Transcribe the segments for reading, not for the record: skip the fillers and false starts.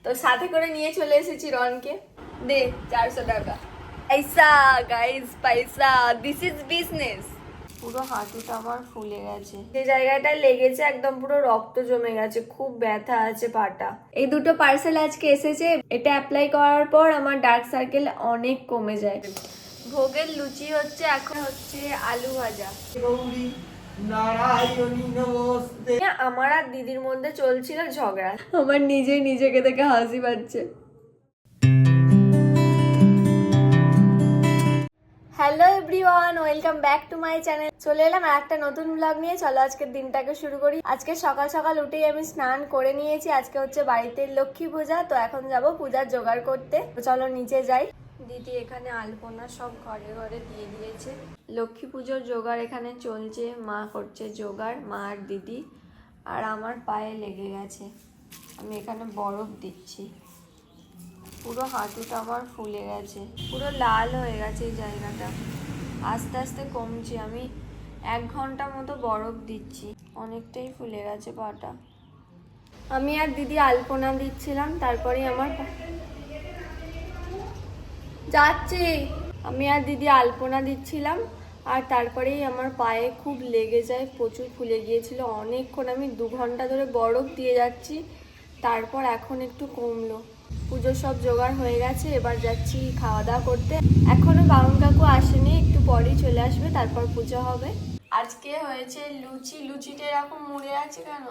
তো সাথে করে নিয়ে চলে এসেছি রনকে। দে 400 টাকা। পয়সা গাইস, পয়সা, দিস ইজ বিজনেস। পুরো হাঁটুটা আমার ফুলে গেছে, যে জায়গাটা লেগেছে একদম পুরো রক্ত জমে গেছে, খুব ব্যথা আছে পাটা। এই দুটো পার্সেল আজকে এসেছে, এটা অ্যাপ্লাই করার পর আমার ডার্ক সার্কেল অনেক কমে যায়। ভোগের লুচি হচ্ছে, এখন হচ্ছে আলু ভাজা। আমার আর দিদির মধ্যে চলছিল ঝগড়া, আমার নিজেকে দেখে হাসি পাচ্ছে। Hello everyone, welcome back to my channel. চলে এলাম আর একটা নতুন ব্লগ নিয়ে। চলো আজকের দিনটাকে শুরু করি। আজকে সকাল সকাল উঠেই আমি স্নান করে নিয়েছি। আজকে হচ্ছে বাড়িতে লক্ষ্মী পূজা, তো এখন যাব পূজার জোগাড় করতে। চলো নিচে যাই। দিদি এখানে আলপনা সব ঘরে ঘরে দিয়ে দিয়েছে। লক্ষ্মী পুজোর জোগাড় এখানে চলছে, মা করছে জোগাড়, মা আর দিদি। আর আমার পায়ে লেগে গেছে, আমি এখানে বরফ দিচ্ছি। পুরো হাঁটুটা আমার ফুলে গেছে, পুরো লাল হয়ে গেছে এই জায়গাটা। আস্তে আস্তে কমছে, আমি 1 ঘন্টা মতো বরফ দিচ্ছি, অনেকটাই ফুলে গেছে পাটা। আমি আর দিদি আলপনা দিচ্ছিলাম, তারপরেই আমার যাচ্ছি। আমি আর দিদি আলপনা দিচ্ছিলাম, আর তারপরেই আমার পায়ে খুব লেগে যায়, প্রচুর ফুলে গিয়েছিল অনেকক্ষণ। আমি 2 ঘন্টা ধরে বরফ দিয়ে যাচ্ছি, তারপর এখন একটু কমলো। পুজোর সব জোগাড় হয়ে গেছে, এবার যাচ্ছি খাওয়া দাওয়া করতে। এখনো বাউন কাকু আসেনি, একটু পরেই চলে আসবে, তারপর পুজো হবে। আজকে হয়েছে লুচি। লুচিটা এরকম মুড়ে আছে কেন?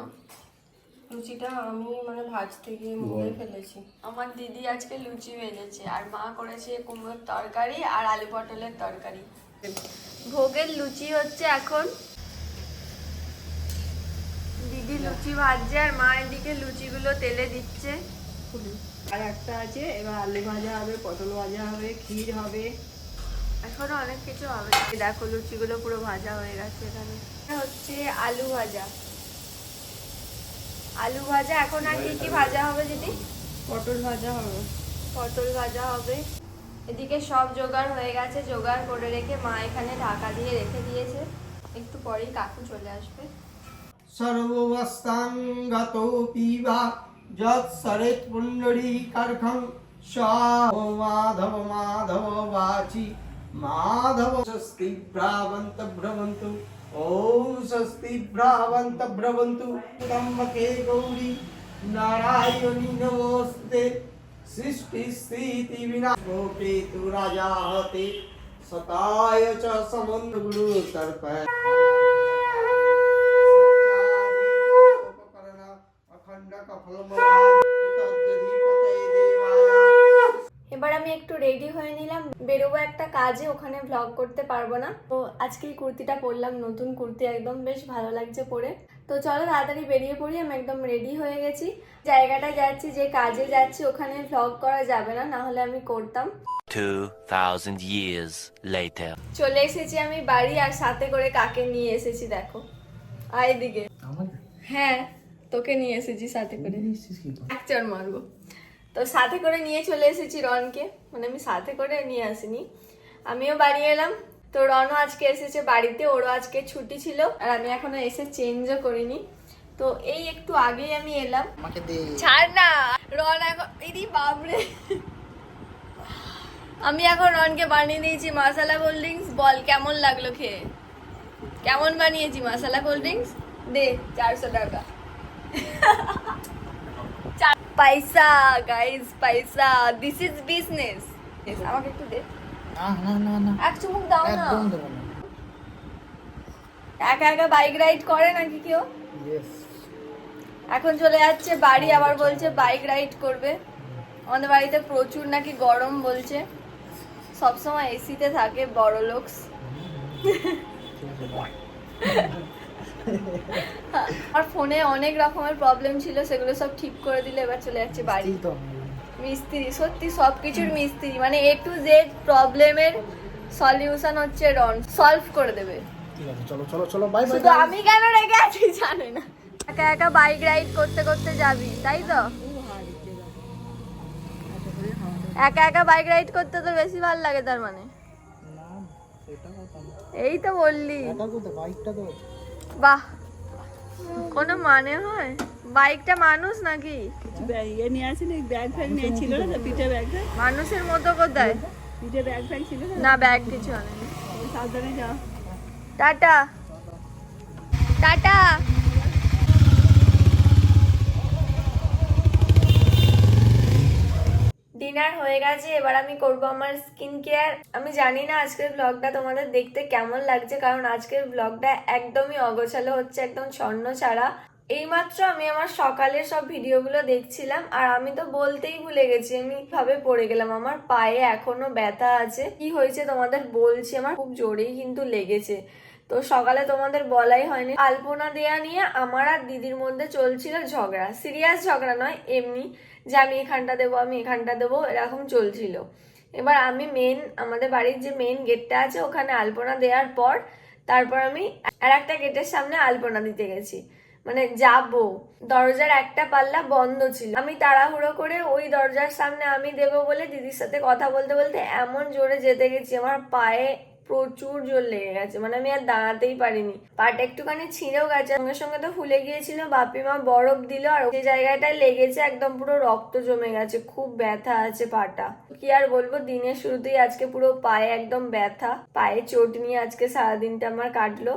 লুচিটা আমি ভাজতে গিয়ে মুড়ে ফেলেছি। আমার দিদি আজকে লুচি ভেজেছে, আর মা করেছে কুমড়োর তরকারি আর আলু পটলের তরকারি। ভোগের লুচি হচ্ছে এখন, দিদি লুচি ভাজছে আর মা এদিকে লুচিগুলো তেলে দিচ্ছে। আর একটা আছে, এবার আলু ভাজা হবে, পটল ভাজা হবে, ক্ষীর হবে, এখনো অনেক কিছু হবে। দেখো লুচিগুলো পুরো ভাজা হয়ে গেছে। এখানে হচ্ছে আলু ভাজা। আলু ভাজা এখন আর কি কি ভাজা হবে দিদি? পটল ভাজা হবে, পটল ভাজা হবে। এদিকে সব জোগাড় হয়ে গেছে, জোগাড় করে রেখে মা এখানে ঢাকা দিয়ে রেখে দিয়েছে। একটু পরেই কাকু চলে আসবে। সর্বস্তাঙ্গতো পিবা যৎ সরেত পুণ্ডরীকার্ঘং মাধব মাধব বাচি মাধব। স্বস্তি ভ্রাবন্ত ভ্রবন্তু, ওম স্বস্তি ভ্রাবন্ত ভ্রবন্তু। ত্রম্বকে গৌরী নারায়ণী নমস্তে। সৃষ্টি স্থিতি বিনাশো কেতু রাজা হতে সতায় চ সমন্দ গুরু তর্প। এবার আমি একটু রেডি হয়ে নিলাম, বেরোবো একটা কাজে, ওখানে ভ্লগ করতে পারবো না। তো আজকে এই কুর্তিটা পরলাম, নতুন কুর্তি, একদম বেশ ভালো লাগছে পরে। তো চলো তাড়াতাড়ি বেরিয়ে পড়ি। আমি একদম রেডি হয়ে গেছি। জায়গাটা যাচ্ছি, যে কাজে যাচ্ছি, ওখানে ভ্লগ করা যাবে না, নাহলে আমি করতাম। 2000 years later. চলে এসেছি আমি বাড়ি, আর সাথে করে কাকে নিয়ে এসেছি দেখো। আয় এদিকে। হ্যাঁ, তোকে নিয়ে এসেছি সাথে করে, একচর মারবো। তো সাথে করে নিয়ে চলে এসেছি রনকে, মানে আমি সাথে করে নিয়ে আসিনি, আমিও বাড়ি এলাম। তো রনও আজকে এসেছে বাড়িতে, ওরও আজকে ছুটি ছিল, আর আমি এখনো এসে চেঞ্জও করিনি। তো এই একটু আগেই আমি এলাম। ছাড় না রন, এখন ইদি বাবরে। আমি এখন রনকে বানিয়ে দিয়েছি মশলা কোল্ড ড্রিঙ্কস। বল কেমন লাগলো খেয়ে? কেমন বানিয়েছি মশলা কোল্ড ড্রিঙ্কস? দে 400 টাকা। পয়সা গাইস, পয়সা, দিস ইজ বিজনেস। আমাকে একটু দে। না এক চুমুক দাও না। একা একা বাইক রাইড করে নাকি কেউ? এখন চলে যাচ্ছে বাড়ি, আবার বলছে বাইক রাইড করবে। আমাদের বাড়িতে প্রচুর নাকি গরম বলছে, সবসময় এসিতে থাকে বড় লোকস। আর ফোনে অনেক রকমের প্রবলেম ছিল, সেগুলো সব ঠিক করে দিলে এবার চলে যাচ্ছে বাড়ি। মিস্ত্রি, সত্যি সবকিছুর মিস্ত্রি, মানে A to Z প্রবলেমের সলিউশন হচ্ছে রন, সলভ করে দেবে। ঠিক আছে, চলো চলো চলো, বাই বাই। শুধু আমি কেন রেগে আছি জানে না। একা একা বাইক রাইড করতে করতে যাবি, তাই তো? একা একা বাইক রাইড করতে তো বেশি ভালো লাগে, তার মানে? এই তো বললি। বাহ, কোনো মানে হয়? বাইকটা মানুষ নাকি? ইয়ে নিয়ে আসিনি, ব্যাগ ফ্যাগ নিয়েছিল না, পিঠে ব্যাগ ফ্যাগ, মানুষের মতো কোথায়? পিঠে ব্যাগ ফ্যাগ ছিল না। না, ব্যাগ কিছু নেই। সাবধানে যাও। Tata tata. ডিনার হয়ে গেছে, এবার আমি করব আমার স্কিন কেয়ার। আমি জানি না আজকের ব্লগটা তোমাদের দেখতে কেমন লাগছে, কারণ আজকের ব্লগটা একদমই অগোছালো হচ্ছে, একদম ছন্ন ছাড়া। এইমাত্র আমি আমার সকালের সব ভিডিওগুলো দেখছিলাম, আর আমি তো বলতেই ভুলে গেছি আমি ভাবে পড়ে গেলাম। আমার পায়ে এখনো ব্যথা আছে। কি হয়েছে তোমাদের বলছি, আমার খুব জোরেই কিন্তু লেগেছে। তো সকালে তোমাদের বলাই হয়নি, আলপনা দেয়া নিয়ে আমার আর দিদির মধ্যে চলছিল ঝগড়া। সিরিয়াস ঝগড়া নয়, এমনি যে আমি এখানটা দেবো, আমি এখানটা দেবো, এরকম চলছিল। এবার আমি আমাদের বাড়ির যে মেন গেটটা আছে ওখানে আলপনা দেওয়ার পর তারপর আমি আর একটা গেটের সামনে আলপনা দিতে গেছি, মানে যাবো, দরজার একটা পাল্লা বন্ধ ছিল। আমি তাড়াহুড়ো করে ওই দরজার সামনে আমি দেবো বলে দিদির সাথে কথা বলতে বলতে এমন জোরে যেতে গেছি, আমার পায়ে প্রচুর জোর লেগে গেছে, মানে আমি আর দাঁড়াতেই পারিনি। পাটা একটুখানি ছিঁড়েও গেছে, সঙ্গে সঙ্গে তো ফুলে গিয়েছিল। বাপি মা বরফ দিল, আর যে জায়গাটায় লেগেছে একদম পুরো রক্ত জমে গেছে, খুব ব্যথা আছে পাটা। কি আর বলবো, দিনের শুরুতেই আজকে পুরো পায়ে একদম ব্যথা, পায়ে চোট নিয়ে আজকে সারাদিনটা আমার কাটলো।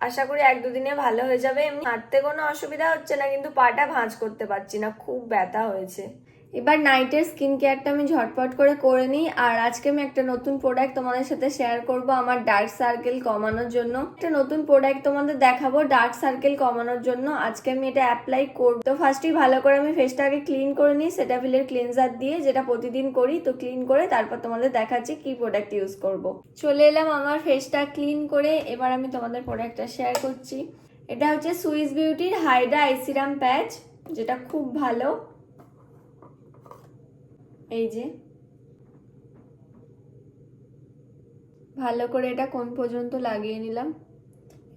আশা করি 1-2 দিনে ভালো হয়ে যাবে। এমনি হাঁটতে কোনো অসুবিধা হচ্ছে না, কিন্তু পাটা ভাঁজ করতে পারছি না, খুব ব্যথা হয়েছে। এবার নাইটের স্কিন কেয়ারটা আমি ঝটপট করে নিই। আর আজকে আমি একটা নতুন প্রোডাক্ট তোমাদের সাথে শেয়ার করব আমার ডার্ক সার্কেল কমানোর জন্য। একটা নতুন প্রোডাক্ট তোমাদের দেখাবো ডার্ক সার্কেল কমানোর জন্য। আজকে আমি এটা অ্যাপ্লাই করব। তো ফার্স্টেই ভালো করে আমি ফেসটাকে ক্লিন করে নিই সেটাফিলের ক্লিনজার দিয়ে, যেটা প্রতিদিন করি। তো ক্লিন করে তারপর তোমাদের দেখাচ্ছি কি প্রোডাক্ট ইউজ করব। চলে এলাম আমার ফেসটা ক্লিন করে, এবার আমি তোমাদের প্রোডাক্টটা শেয়ার করছি। এটা হচ্ছে সুইস বিউটির হাইড্রা আই সিরাম প্যাচ, যেটা খুব ভালো। এই যে ভালো করে এটা কোণ পর্যন্ত লাগিয়ে নিলাম।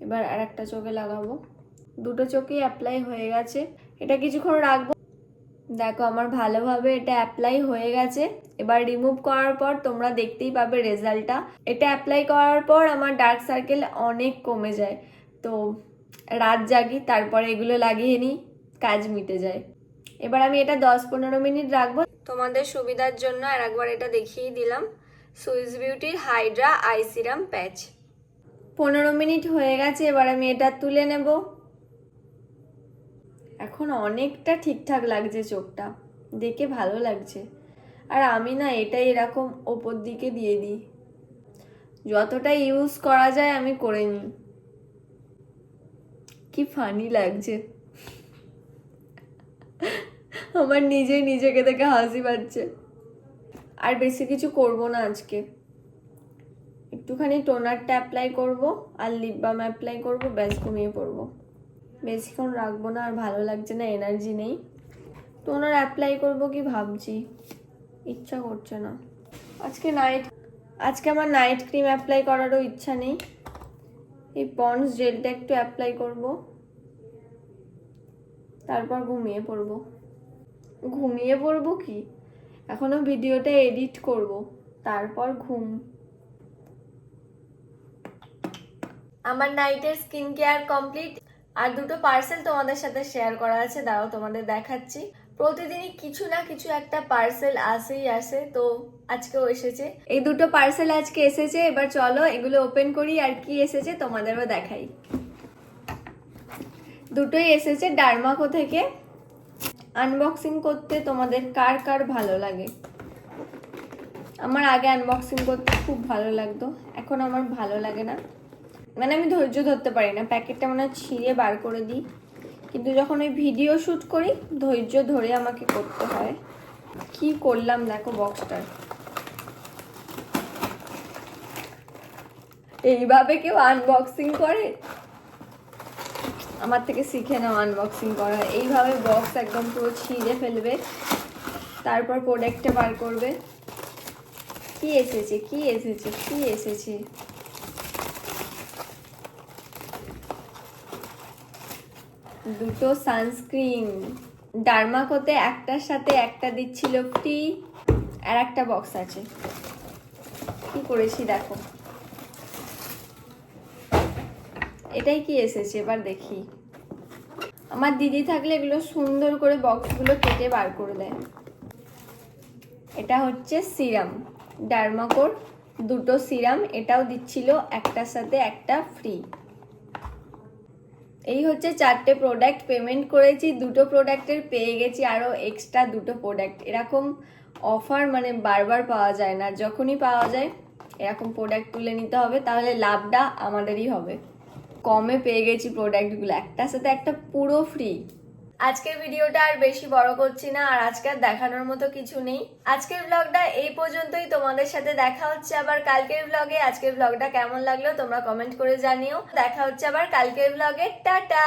এবার আর একটা চোখে লাগাবো। দুটো চোখেই অ্যাপ্লাই হয়ে গেছে। এটা কিছুক্ষণ রাখবো। দেখো আমার ভালোভাবে এটা অ্যাপ্লাই হয়ে গেছে। এবার রিমুভ করার পর তোমরা দেখতেই পাবে রেজাল্টটা। এটা অ্যাপ্লাই করার পর আমার ডার্ক সার্কেল অনেক কমে যায়। তো রাত জাগি, তারপরে এগুলো লাগিয়ে নিই, কাজ মিটে যায়। এবার আমি এটা 10-15 মিনিট রাখবো তোমাদের সুবিধার জন্য। আর একবার এটা দেখিয়ে দিলাম, Swiss বিউটির Hydra I serum patch. 15 minute হয়ে গেছে, এবার আমি এটা তুলে নেব। এখন অনেকটা ঠিকঠাক লাগছে, চোখটা দেখে ভালো লাগছে। আর আমি না এটাই এরকম ওপর দিকে দিয়ে দিই, যতটা ইউজ করা যায় আমি করে নিই। কি ফানি লাগছে, আমার নিজেকে দেখে হাসি পাচ্ছে। আর বেশি কিছু করব না আজকে, একটুখানি টোনারটা অ্যাপ্লাই করব আর লিপ বাম অ্যাপ্লাই করব, ব্যাস ঘুমিয়ে পড়বো। বেশিক্ষণ রাখবো না, আর ভালো লাগছে না, এনার্জি নেই। টোনার অ্যাপ্লাই করব কি ভাবছি, ইচ্ছা করছে না। আজকে আমার নাইট ক্রিম অ্যাপ্লাই করারও ইচ্ছা নেই। এই পন্ডস জেলটা একটু অ্যাপ্লাই করব, তারপর ঘুমিয়ে পড়বো কি, এখনো ভিডিওটা এডিট করব, তারপর ঘুম। আমার নাইটের স্কিন কেয়ার কমপ্লিট। আর দুটো পার্সেল তোমাদের সাথে শেয়ার করা আছে, দাঁড়াও তোমাদের দেখাচ্ছি। প্রতিদিনই কিছু না কিছু একটা পার্সেল আসে, তো আজকেও এসেছে। এই দুটো পার্সেল আজকে এসেছে। এবার চলো এগুলো ওপেন করি, আর কি এসেছে তোমাদেরও দেখাই। দুটোই এসেছে ডার্মাকো থেকে। আনবক্সিং করতে তোমাদের কার কার ভালো লাগে? আমার আগে আনবক্সিং করতে খুব ভালো লাগতো, এখন আমার ভালো লাগে না। মানে আমি ধৈর্য ধরতে পারি না, প্যাকেটটা মনে হয় ছিঁড়ে বার করে দিই। কিন্তু যখন ওই ভিডিও শ্যুট করি ধৈর্য ধরে আমাকে করতে হয়। কি করলাম দেখো বক্সটার। এইভাবে কেউ আনবক্সিং করে? আমার থেকে শিখে নাও আনবক্সিং করা। এইভাবে বক্স একদম পুরো ছিঁড়ে ফেলবে, তারপর প্রোডাক্টটা বার করবে। কি এসেছে? দুটো সানস্ক্রিন ডার্মাকোতে, একটার সাথে একটা দিচ্ছিল ফ্রি, আর একটা বক্স আছে। কি করেছি দেখো, এটাই কি এসেছে এবার দেখি। আমার দিদি থাকলে এগুলো সুন্দর করে বক্সগুলো কেটে বার করে দেয়। এটা হচ্ছে সিরাম, ডার্মাকোর দুটো সিরাম, এটাও দিচ্ছিল একটার সাথে একটা ফ্রি। এই হচ্ছে 4টে প্রোডাক্ট, পেমেন্ট করেছি, দুটো প্রোডাক্টের পেয়ে গেছি আরও এক্সট্রা দুটো প্রোডাক্ট। এরকম অফার মানে বারবার পাওয়া যায় না, যখনই পাওয়া যায় এরকম প্রোডাক্ট তুলে নিতে হবে, তাহলে লাভটা আমাদেরই হবে। কমে পেয়ে গেছি প্রোডাক্টগুলো, একটার সাথে একটা পুরো ফ্রি। আজকের ভিডিওটা আর বেশি বড় করছি না, আর আজকে আর দেখানোর মতো কিছু নেই। আজকের ব্লগটা এই পর্যন্তই, তোমাদের সাথে দেখা হচ্ছে আবার কালকের ব্লগে। আজকের ব্লগটা কেমন লাগলো তোমরা কমেন্ট করে জানিও। দেখা হচ্ছে আবার কালকের ব্লগে, টাটা।